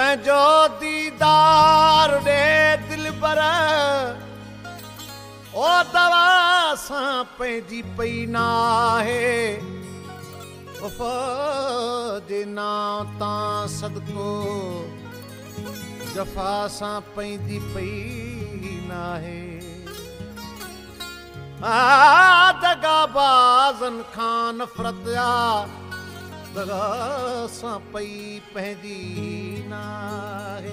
पंहिंजो दीदार ॾे दिलबर ओ दवा सां पंहिंजी पई नाहे वफ़ा जे नाम तां सदको जफ़ा सां पंहिंजी पई नाहे दगाबाज़न खां नफ़रत दगा सां पई पंहिंजी नाहे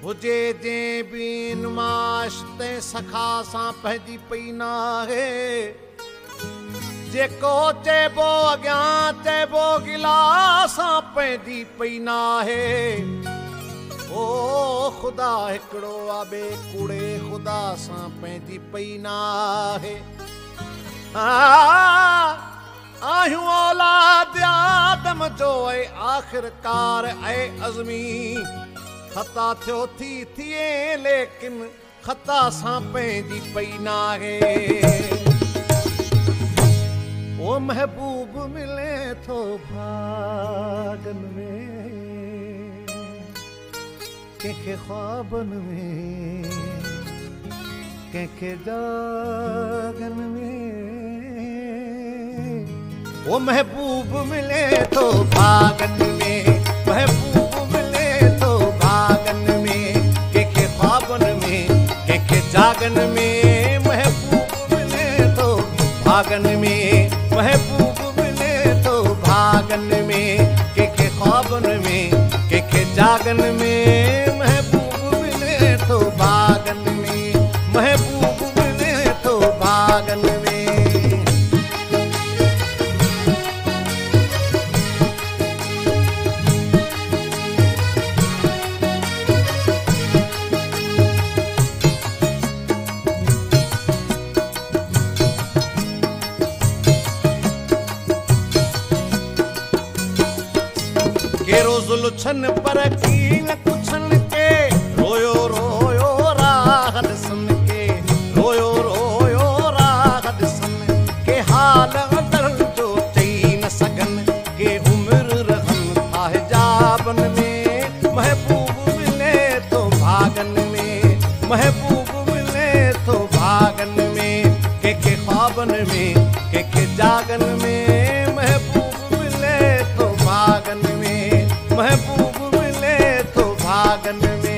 हुजे जंहिं बि नुमाश तंहिं सखा सां पंहिंजी पई नाहे जेको चइबो अॻियां चइबो गिलास सां पंहिंजी पई नाहे ओ ख़ुदा हिकिड़ो आबे कूड़े ख़ुदा सां पंहिंजी पई नाहे आहियूं औलाद आदम जो ऐं आख़िरकार ऐं अज़मी ख़ता थियो थी थिए लेकिन ख़ता सां पंहिंजी पई नाहे ओ महबूब मिले थो भागन में कंहिंखे ख्वाबन में कंहिंखे जागन में ओ महबूब मिले थो भागन में महबूब मिले थो भागन में कंहिंखे ख्वाबन में कंहिंखे जागन में महबूब मिले थो भागन में महबूब मिले थो भागन में कंहिंखे ख्वाबन में कंहिंखे जागन में महबूब मिले थो भागन में महबूब मिले थो भागन में लुछन पर कीन कुछन के रोयो रोयो राह ॾिसन के रोयो रोयो राह ॾिसन के हाल अंदर जो चई न सघन के उमिरि रहन था हिजाबन में महबूब मिले थो भागन में महबूब मिले थो भागन में कंहिंखे ख्वाबन में कंहिंखे जागन में महबूब मिले थो भागन में महबूब मिले थो भागन में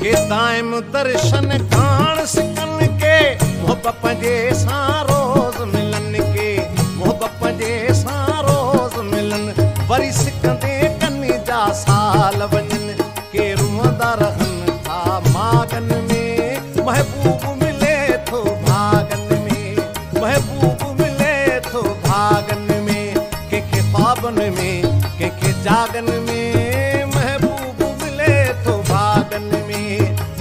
के दाइम दर्शन कान सिकन के मोहब्बत पंहिंजे सां रोज़ मिलन के मोहब्बत पंहिंजे सां रोज़ मिलन वरी सिकंदे कनि जा साल वञनि के रुअंदा रहनि था मागन में महबूब मिले थो भागन में महबूब मिले थो भागन में कंहिंखे ख्वाबन में कंहिंखे जागन में महबूब मिले थो भागन में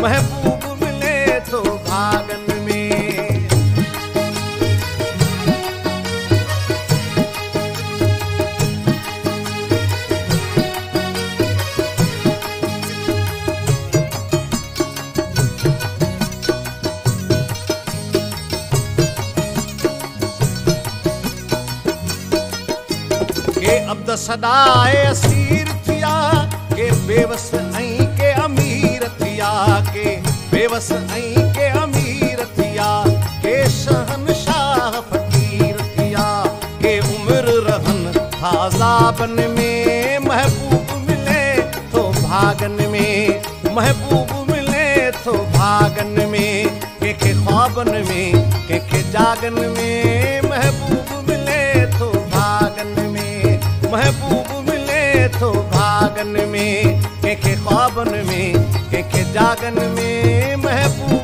महबूब मिले थो भागन में के अब्द सदाए असीर थिया के बेवस ऐं के अमीर थिया के बेवस ऐं के अमीर थिया के शहनशाह फकीर थिया के उमिरि रहन था ज़ाबन में महबूब मिले थो भागन में महबूब मिले थो भागन में कंहिंखे ख्वाबन में कंहिंखे जागन में महबूब मिले थो भागन में महबूब मिले थो भागन में कंहिंखे ख्वाबन में कंहिंखे जागन में महबूब